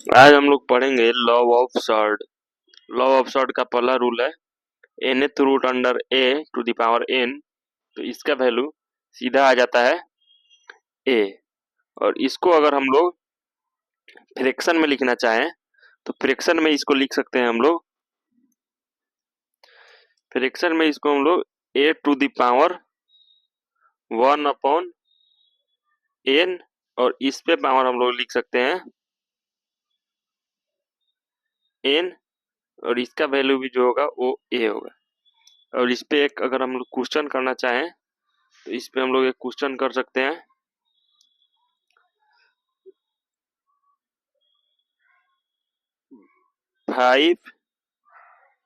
आज हम लोग पढ़ेंगे law of surd. Law of surd का पहला रूल है nth root under a to the power n। तो इसका वैल्यू सीधा आ जाता है a। और इसको अगर हम लोग फ्रैक्शन में लिखना चाहें तो फ्रैक्शन में इसको लिख सकते हैं हम लोग। फ्रैक्शन में इसको हम लोग a to the power 1 upon n और इस पे पावर हम लोग लिख सकते हैं n और इसका वैल्यू भी जो होगा वो a होगा। और इस पे एक अगर हम लोग क्वेश्चन करना चाहें तो इस पे हम लोग एक क्वेश्चन कर सकते हैं। 5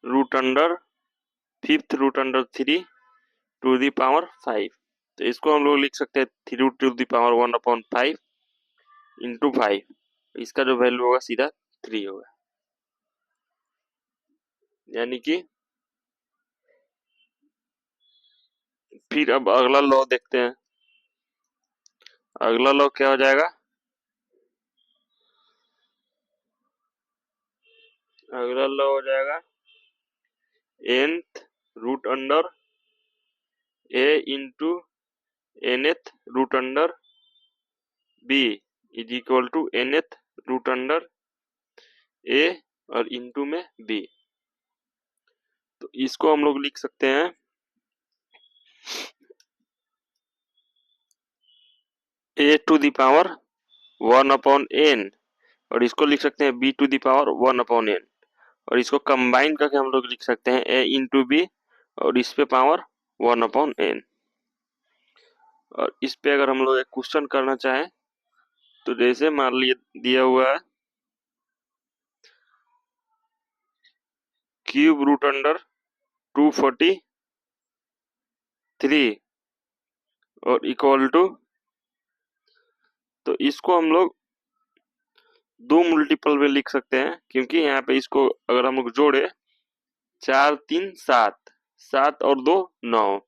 root under 5th root under 3 to the power 5। तो इसको हम लोग लिख सकते हैं 3 root to the power 1 upon 5 into 5। इसका जो वैल्यू होगा सीधा 3 होगा। यानी कि फिर अब अगला लॉ देखते हैं। अगला लॉ क्या हो जाएगा? अगला लॉ हो जाएगा nth root under a into nth root under b is equal to nth root under a और इंटू में b। तो इसको हम लोग लिख सकते हैं a to the power 1 upon n और इसको लिख सकते हैं b to the power 1 upon n और इसको कंबाइन करके हम लोग लिख सकते हैं a इंटू बी और इस पे पावर 1 अपॉन n। और इस पे अगर हम लोग एक क्वेश्चन करना चाहें तो जैसे मान लिए दिया हुआ है क्यूब रूट अंडर 243 और इक्वल टू, तो इसको हम लोग दो मल्टीपल में लिख सकते हैं क्योंकि यहाँ पे इसको अगर हम लोग जोड़े 4 3 7 7 और 2 9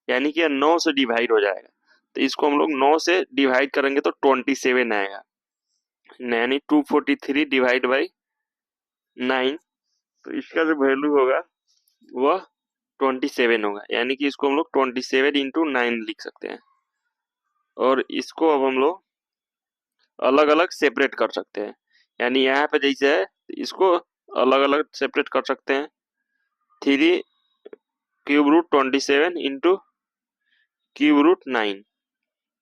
यानी कि 9 से डिवाइड हो जाएगा। तो इसको हम लोग 9 से डिवाइड करेंगे तो 27 आएगा। यानी 243 डिवाइड बाई 9। तो इसका जो वैल्यू होगा वह 27 होगा। यानी कि इसको हम लोग 27 इंटू 9 लिख सकते हैं। और इसको अब हम लोग अलग अलग सेपरेट कर सकते हैं। यानी यहाँ पे जैसे है इसको अलग अलग सेपरेट कर सकते हैं। 3 cube root 27 into cube root 9।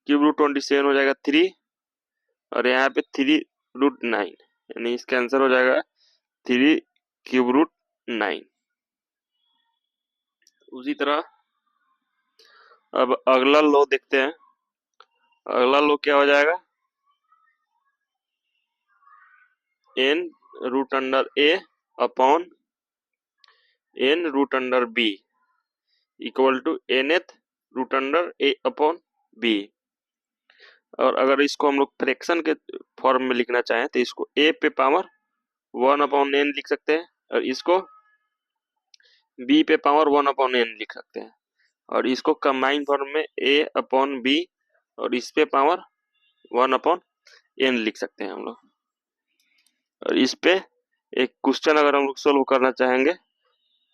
Cube root 27 हो जाएगा 3 और यहाँ पे 3 रूट 9 यानी इसका आंसर हो जाएगा 3 क्यूब रूट 9। उसी तरह अब अगला लो देखते हैं। अगला लो क्या हो जाएगा? n root under a upon n root under b equal to nth root under a upon b। और अगर इसको हम लोग फ्रैक्शन के फॉर्म में लिखना चाहें तो इसको a पे पावर 1 अपॉन n लिख सकते हैं और इसको b पे पावर 1 अपॉन n लिख सकते हैं। और इसको कंबाइन फॉर्म में a अपॉन b और इस पे पावर 1 अपॉन n लिख सकते हैं हम लोग। और इस पे एक क्वेश्चन अगर हम लोग सोल्व करना चाहेंगे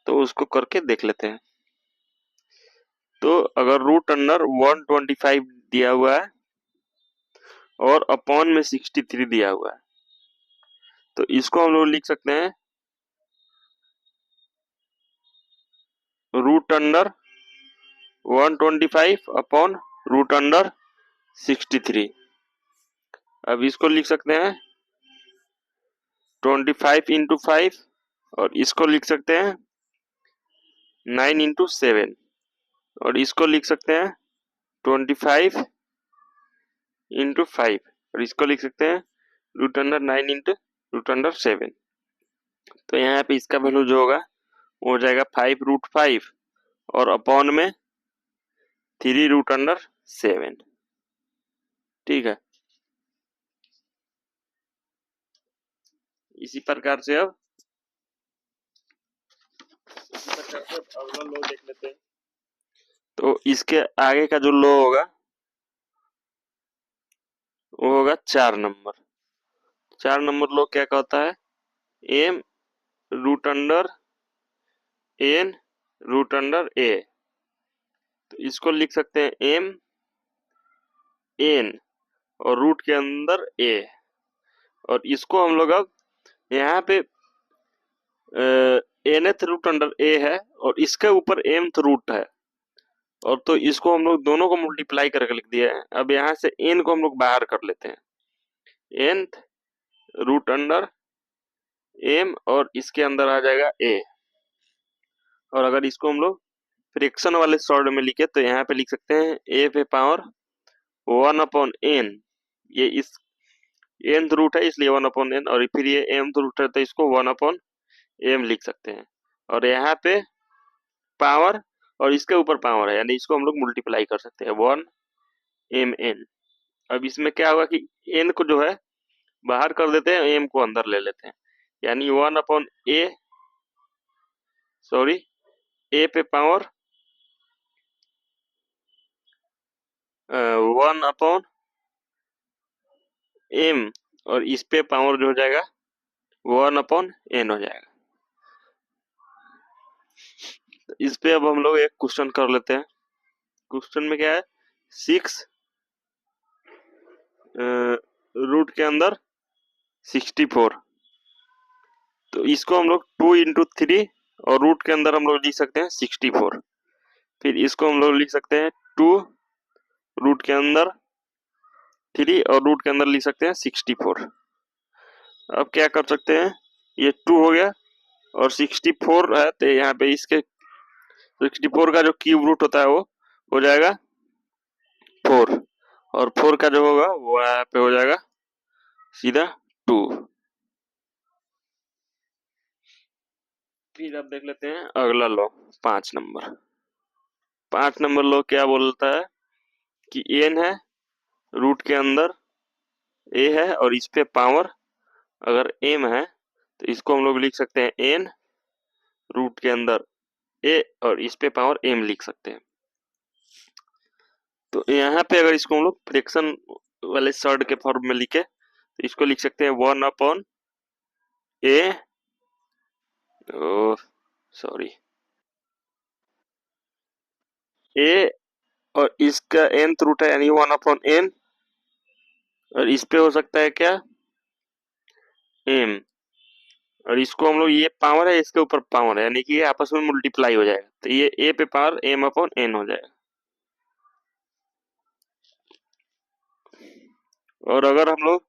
तो उसको करके देख लेते हैं। तो अगर रूट अंडर 125 दिया हुआ है और अपॉन में 63 दिया हुआ है तो इसको हम लोग लिख सकते हैं root under 125 upon root under 63। अब इसको लिख सकते हैं 25 इंटू 5 और इसको लिख सकते हैं 9 इंटू 7 और इसको लिख सकते हैं 25 इंटू 5 और इसको लिख सकते हैं root under 9 into root under 7। तो यहाँ पे इसका वैल्यू जो होगा वो हो जाएगा 5 रूट 5 और अपॉन में 3 रूट अंडर 7। ठीक है। इसी प्रकार से अब अगला लो देख लेते हैं। तो इसके आगे का जो लो होगा वो होगा 4 नंबर। 4 नंबर लो क्या कहता है, M root under N root under A. तो इसको लिख सकते हैं एम एन और रूट के अंदर ए, और इसको हम लोग अब यहाँ पे एनथ रूट अंडर ए है और इसके ऊपर एमथ रूट है, और तो इसको हम लोग दोनों को मल्टीप्लाई करके लिख दिया है। अब यहाँ से एन को हम लोग बाहर कर लेते हैं, एनथ रूट अंडर एम और इसके अंदर आ जाएगा ए। और अगर इसको हम लोग फ्रैक्शन वाले सॉर्ट में लिखे तो यहाँ पे लिख सकते हैं ए पे पावर 1/n। ये इस nth रूट है इसलिए 1/n, और फिर ये mth रूट है तो इसको 1/m लिख सकते हैं। और यहाँ पे पावर और इसके ऊपर पावर है, यानी इसको हम लोग मल्टीप्लाई कर सकते हैं 1mn। अब इसमें क्या होगा कि n को जो है बाहर कर देते हैं, m को अंदर ले लेते हैं, यानी 1/a सॉरी a पे पावर 1/m और इस पे पावर जो हो जाएगा 1/n हो जाएगा। इस पे अब हम लोग एक क्वेश्चन कर लेते हैं। क्वेश्चन में क्या है, 6 रूट के अंदर 64। तो इसको हम लोग 2 इंटू 3 और रूट के अंदर हम लोग लिख सकते हैं 64। फिर इसको हम लोग लिख सकते हैं 2 रूट के अंदर 3 और रूट के अंदर लिख सकते हैं 64। अब क्या कर सकते हैं, ये 2 हो गया और 64 है तो यहाँ पे इसके 64 का जो क्यूब रूट होता है वो हो जाएगा 4, और 4 का जो होगा वो यहाँ पे हो जाएगा सीधा 2। फिर अब देख लेते हैं अगला लॉ 5 नंबर। 5 नंबर लॉ क्या बोलता है कि n है रूट के अंदर a है और इस पे पावर अगर m है तो इसको हम लोग लिख सकते हैं n रूट के अंदर a और इस पे पावर m लिख सकते हैं। तो यहाँ पे अगर इसको हम लोग फ्रैक्शन वाले सॉर्ट के फॉर्म में लिखे तो इसको लिख सकते हैं 1/a सॉरी a और इसका nth रूट है यानी 1/n, और इस पे हो सकता है क्या m, और इसको हम लोग ये पावर है इसके ऊपर पावर है यानी कि ये आपस में मल्टीप्लाई हो जाएगा, तो ये a पे पावर m/n हो जाएगा। और अगर हम लोग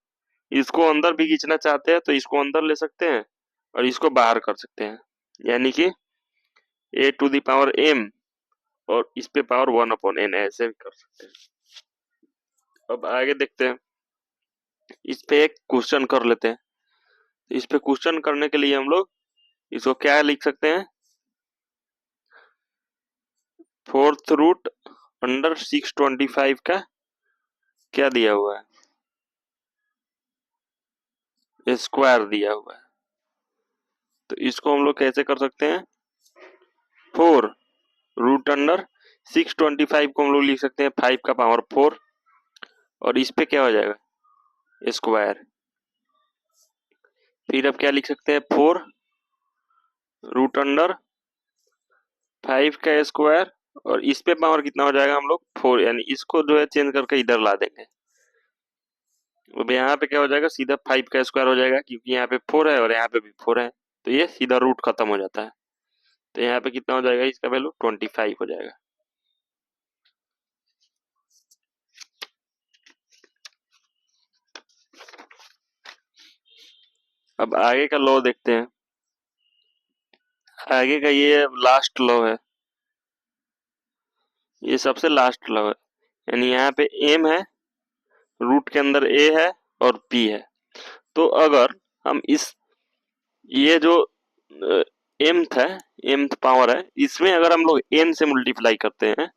इसको अंदर भी खींचना चाहते हैं तो इसको अंदर ले सकते हैं और इसको बाहर कर सकते हैं, यानी कि a to the power m और इस पे पावर 1/n ऐसे भी कर सकते हैं। अब आगे देखते हैं, इस पे एक क्वेश्चन कर लेते हैं। इस पे क्वेश्चन करने के लिए हम लोग इसको क्या लिख सकते हैं, 4th रूट अंडर 625 का क्या दिया हुआ है, स्क्वायर दिया हुआ है। तो इसको हम लोग कैसे कर सकते हैं, 4 रूट अंडर 625 को हम लोग लिख सकते हैं 5 का पावर 4 और इस पे क्या हो जाएगा स्क्वायर। फिर अब क्या लिख सकते हैं 4 रूट अंडर 5 का स्क्वायर और इस पे पावर कितना हो जाएगा हम लोग 4, यानी इसको जो है चेंज करके इधर ला देंगे। अब यहाँ पे क्या हो जाएगा सीधा 5 का स्क्वायर हो जाएगा क्योंकि यहाँ पे 4 है और यहाँ पे भी 4 है, तो ये सीधा रूट खत्म हो जाता है। तो यहाँ पे कितना हो जाएगा इसका वैल्यू 25 हो जाएगा। अब आगे का लॉ देखते हैं। आगे का ये लास्ट लॉ है, ये सबसे लास्ट लॉ है, यानी यहाँ पे m है रूट के अंदर a है और p है। तो अगर हम इस ये जो mth है mth पावर है इसमें अगर हम लोग n से मल्टीप्लाई करते हैं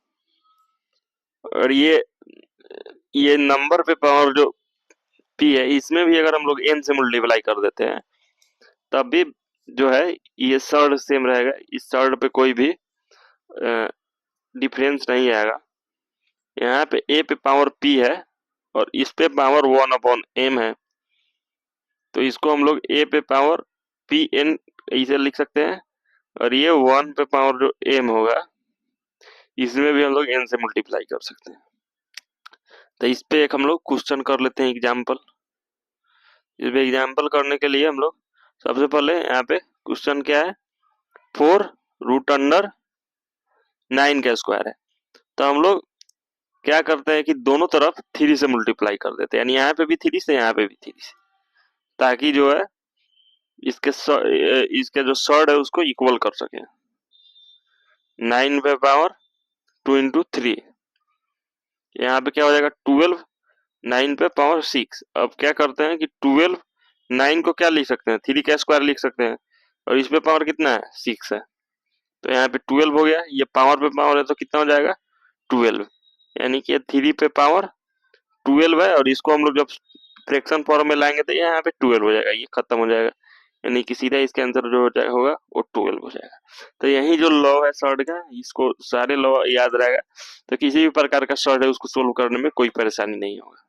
और ये नंबर पे पावर जो p है इसमें भी अगर हम लोग n से मल्टीप्लाई कर देते हैं तब भी जो है ये सर्ड सेम रहेगा, इस सर्ड पे कोई भी डिफरेंस नहीं आएगा। यहाँ पे a पे पावर p है और इस पे पावर 1/m है, तो इसको हम लोग a पे पावर p n इसे लिख सकते हैं, और ये 1 पे पावर जो m होगा इसमें भी हम लोग n से मल्टीप्लाई कर सकते हैं। तो इस पे एक हम लोग क्वेश्चन कर लेते हैं एग्जाम्पल। इस पे एग्जाम्पल करने के लिए हम लोग सबसे पहले यहाँ पे क्वेश्चन क्या है, 4√9 का स्क्वायर है। तो हम लोग क्या करते हैं कि दोनों तरफ 3 से मल्टीप्लाई कर देते हैं, यानी यहाँ पे भी 3 से, यहाँ पे भी 3 से, ताकि जो है इसके जो सर्ड है उसको इक्वल कर सके। 9 पे पावर 2 इंटू 3, यहाँ पे क्या हो जाएगा 12, 9 पे पावर 6। अब क्या करते हैं कि 12 9 को क्या लिख सकते हैं, 3 का स्क्वायर लिख सकते हैं, और इस पे पावर कितना है 6 है, तो यहाँ पे 12 हो गया। ये पावर पे पावर है तो कितना हो जाएगा 12, यानी कि 3 पे पावर 12 है, और इसको हम लोग जब फ्रैक्शन फॉर्म में लाएंगे तो यहाँ पे 12 हो जाएगा, ये खत्म हो जाएगा, यानी कि सीधा इसका आंसर जो होगा वो 12 हो जाएगा। तो यही जो लॉ है शॉर्ट का, इसको सारे लॉ याद रहेगा, तो किसी भी प्रकार का शॉर्ट है उसको सोल्व करने में कोई परेशानी नहीं होगा।